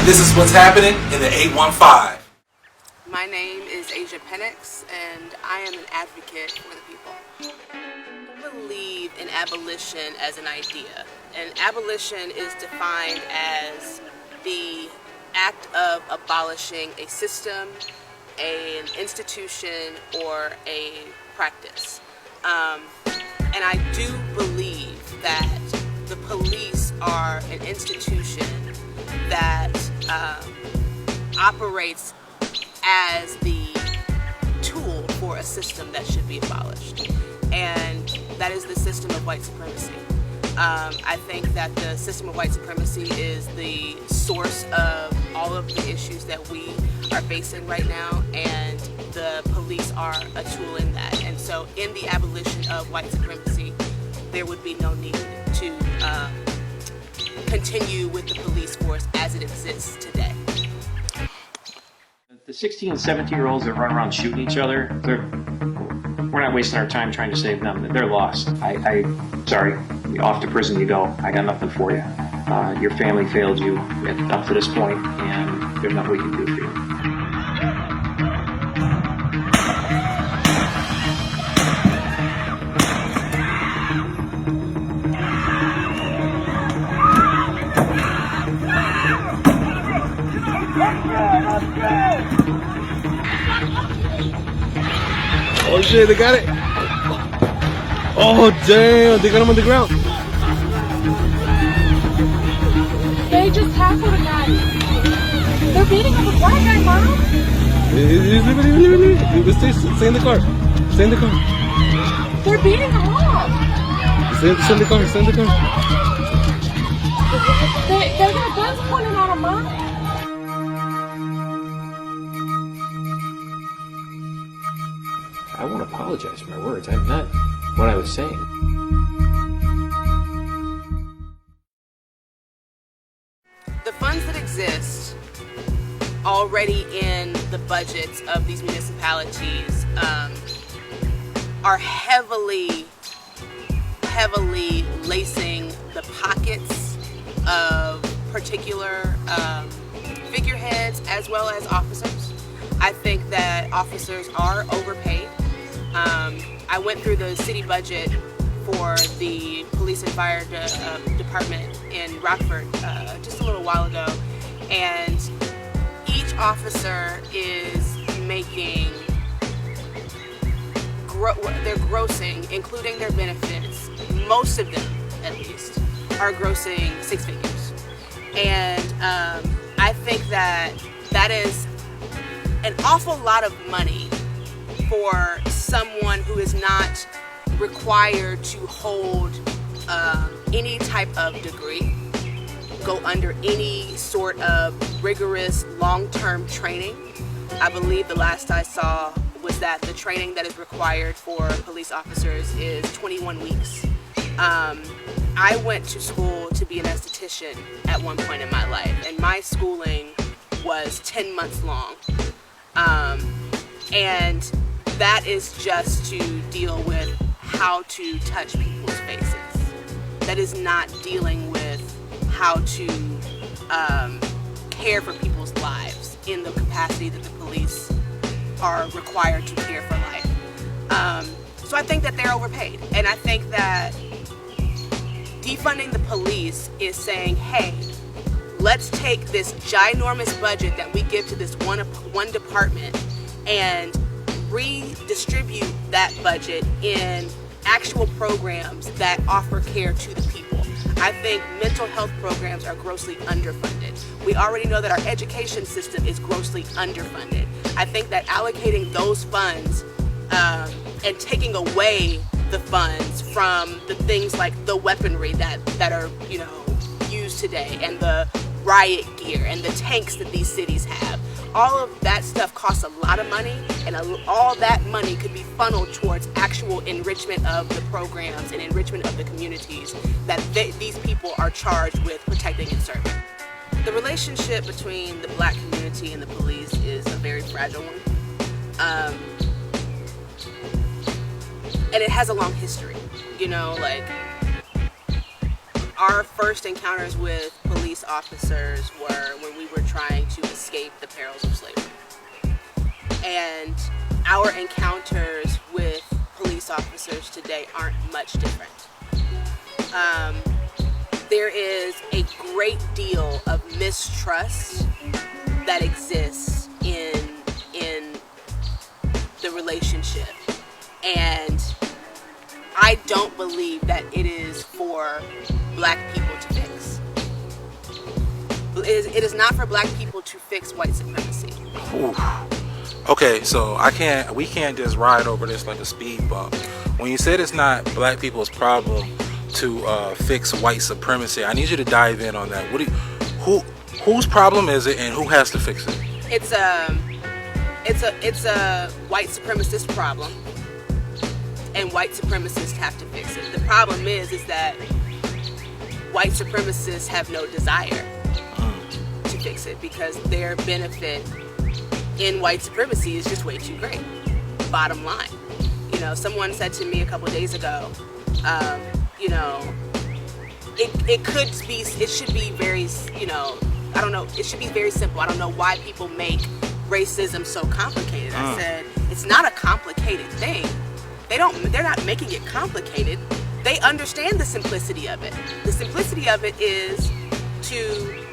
and this is what's happening in the 815. My name is Aija Penix, and I am an advocate for the people. I believe in abolition as an idea, and abolition is defined as the act of abolishing a system, an institution, or a practice. And I do believe that the police are an institution that operates as the tool for a system that should be abolished, and that is the system of white supremacy. I think that the system of white supremacy is the source of all of the issues that we are facing right now, and the police are a tool in that. And so in the abolition of white supremacy, there would be no need to continue with the police force as it exists today. The 16 and 17-year-olds that run around shooting each other, we're not wasting our time trying to save them. They're lost. Sorry, off to prison you go. I got nothing for you. Your family failed you up to this point, and there's nothing we can do for you. Oh shit, they got it. Oh damn, they got him on the ground. They just tackled a guy. They're beating up a black guy, Mom. Leave. Stay in the car. Stay in the car. They're beating him up. Stay in the car. Stay in the car. They got guns pointing at him, Mom. I won't apologize for my words. I'm not what I was saying. The funds that exist already in the budgets of these municipalities are heavily lacing the pockets of particular figureheads as well as officers. I think that officers are overpaid. I went through the city budget for the police and fire department in Rockford just a little while ago, and each officer is making, they're grossing, including their benefits, most of them at least, are grossing six figures. And I think that is an awful lot of money for someone who is not required to hold any type of degree, go under any sort of rigorous long-term training. I believe the last I saw was that the training that is required for police officers is 21 weeks. I went to school to be an esthetician at one point in my life, and my schooling was 10 months long. And that is just to deal with how to touch people's faces. That is not dealing with how to care for people's lives in the capacity that the police are required to care for life. So I think that they're overpaid. And I think that defunding the police is saying, hey, let's take this ginormous budget that we give to this one department and redistribute that budget in actual programs that offer care to the people. I think mental health programs are grossly underfunded. We already know that our education system is grossly underfunded. I think that allocating those funds and taking away the funds from the things like the weaponry that are used today, and the riot gear and the tanks that these cities have, all of that stuff costs a lot of money, and all that money could be funneled towards actual enrichment of the programs and enrichment of the communities that these people are charged with protecting and serving. The relationship between the black community and the police is a very fragile one. And it has a long history. our first encounters with police officers were when we were trying to escape the perils of slavery. And our encounters with police officers today aren't much different. There is a great deal of mistrust that exists in the relationship, and I don't believe that it is for black people to fix. It is not for black people to fix white supremacy. Ooh. Okay, so we can't just ride over this like a speed bump. When you said it's not black people's problem to fix white supremacy, I need you to dive in on that. Whose problem is it, and who has to fix it? It's a white supremacist problem, and white supremacists have to fix it. The problem is that white supremacists have no desire to fix it because their benefit in white supremacy is just way too great. Bottom line, someone said to me a couple days ago, it should be very, I don't know, it should be very simple. I don't know why people make racism so complicated. I said, it's not a complicated thing. They're not making it complicated. They understand the simplicity of it. The simplicity of it is to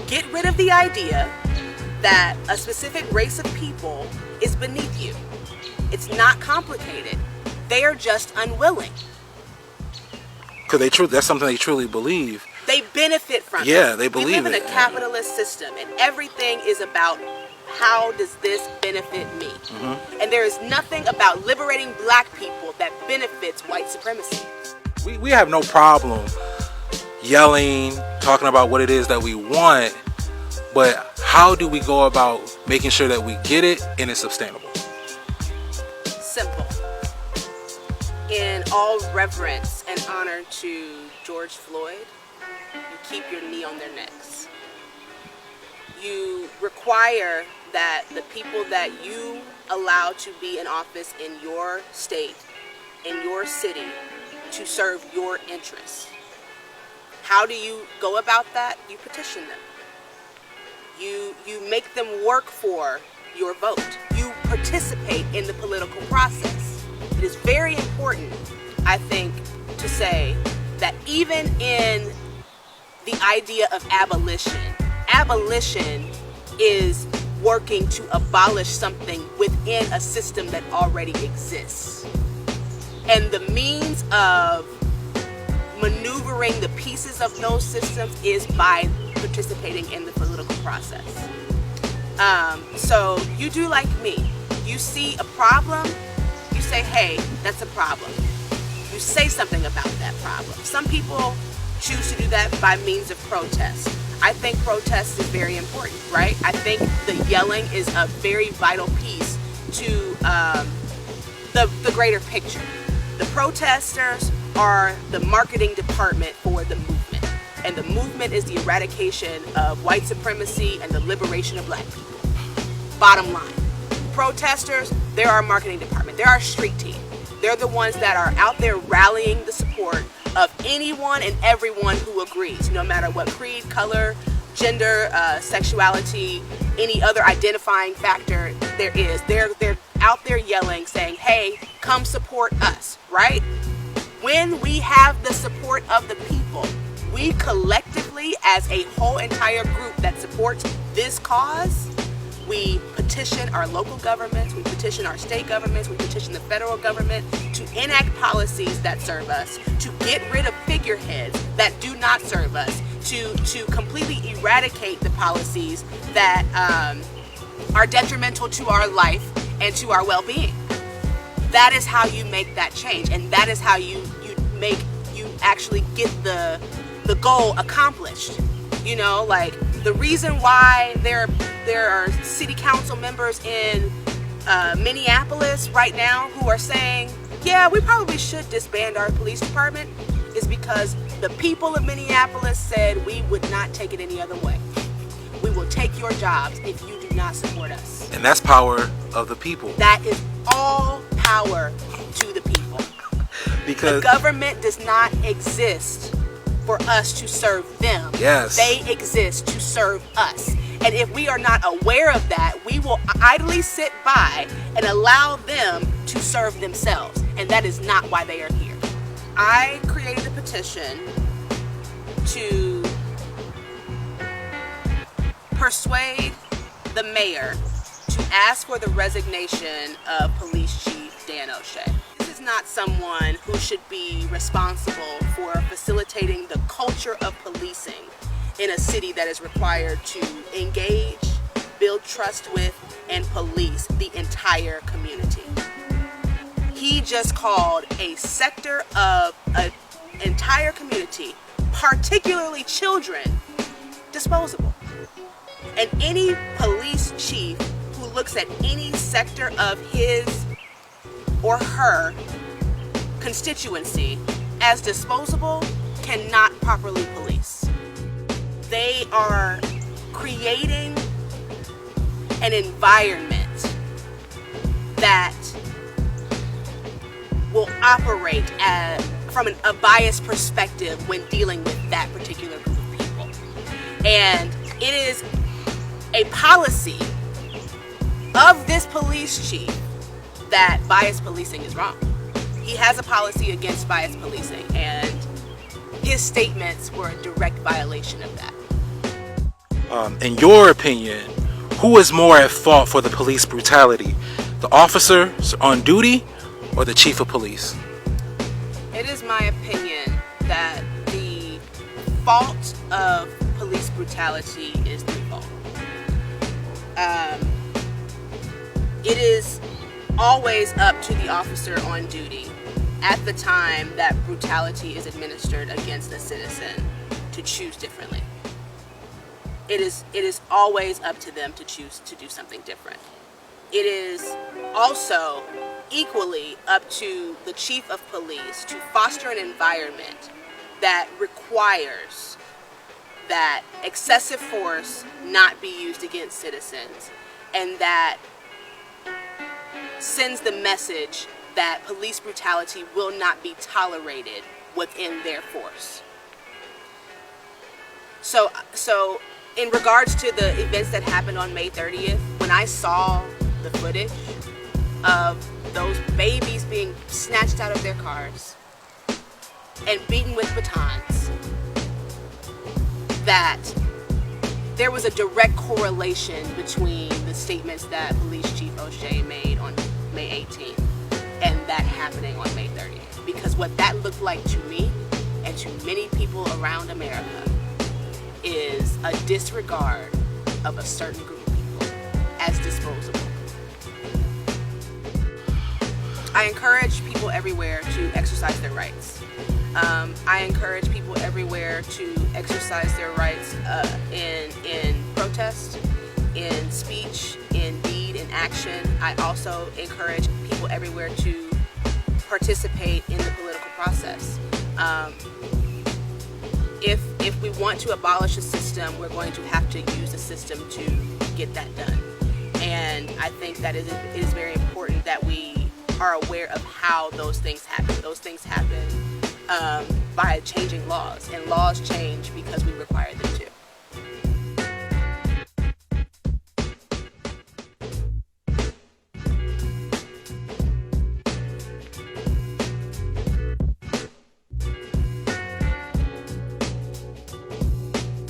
get rid of the idea that a specific race of people is beneath you. It's not complicated. They are just unwilling. Because that's something they truly believe. They benefit from it. Yeah, they believe it. We live in a capitalist system, and everything is about how does this benefit me? Mm-hmm. And there is nothing about liberating black people that benefits white supremacy. We have no problem yelling, talking about what it is that we want, but how do we go about making sure that we get it and it's sustainable? Simple. In all reverence and honor to George Floyd, you keep your knee on their necks. You require that the people that you allow to be in office in your state, in your city, to serve your interests. How do you go about that? You petition them. You make them work for your vote. You participate in the political process. It is very important, I think, to say that even in the idea of abolition is working to abolish something within a system that already exists. And the means of maneuvering the pieces of those systems is by participating in the political process. So you do like me. You see a problem, you say, hey, that's a problem. You say something about that problem. Some people choose to do that by means of protest. I think protest is very important, right? I think the yelling is a very vital piece to the greater picture. The protesters are the marketing department for the movement. And the movement is the eradication of white supremacy and the liberation of black people. Bottom line. Protesters, they're our marketing department. They're our street team. They're the ones that are out there rallying the support of anyone and everyone who agrees, no matter what creed, color, gender, sexuality, any other identifying factor there is. They're out there yelling, saying, hey, come support us, right? When we have the support of the people, we collectively, as a whole entire group that supports this cause, we petition our local governments, we petition our state governments, we petition the federal government to enact policies that serve us, to get rid of figureheads that do not serve us, to completely eradicate the policies that are detrimental to our life and to our well-being. That is how you make that change, and that is how you actually get the goal accomplished. You know, like the reason why there are city council members in Minneapolis right now who are saying, yeah, we probably should disband our police department, is because the people of Minneapolis said we would not take it any other way. We will take your jobs if you do not support us. And that's power of the people. That is all power to the people. Because the government does not exist for us to serve them. Yes. They exist to serve us. And if we are not aware of that, we will idly sit by and allow them to serve themselves. And that is not why they are here. I created a petition to persuade the mayor to ask for the resignation of Police Chief Dan O'Shea. This is not someone who should be responsible for facilitating the culture of policing in a city that is required to engage, build trust with, and police the entire community. He just called a sector of an entire community, particularly children, disposable. And any police chief who looks at any sector of his or her constituency as disposable cannot properly police. They are creating an environment that will operate from a biased perspective when dealing with that particular group of people. And it is a policy of this police chief that biased policing is wrong. He has a policy against biased policing, and his statements were a direct violation of that. In your opinion, who is more at fault for the police brutality? The officers on duty or the chief of police? It is my opinion that the fault of police brutality is threefold. It is always up to the officer on duty at the time that brutality is administered against a citizen to choose differently. It is always up to them to choose to do something different. It is also equally up to the chief of police to foster an environment that requires that excessive force not be used against citizens, and that sends the message that police brutality will not be tolerated within their force. So in regards to the events that happened on May 30th, when I saw the footage of those babies being snatched out of their cars and beaten with batons, that there was a direct correlation between the statements that Police Chief O'Shea made on May 18th and that happening on May 30th. Because what that looked like to me and to many people around America is a disregard of a certain group of people as disposable. I encourage people everywhere to exercise their rights. I encourage people everywhere to exercise their rights in protest, in speech, in deed, in action. I also encourage people everywhere to participate in the political process. If we want to abolish a system, we're going to have to use a system to get that done. And I think that it is very important that we are aware of how those things happen. Those things happen by changing laws, and laws change because we require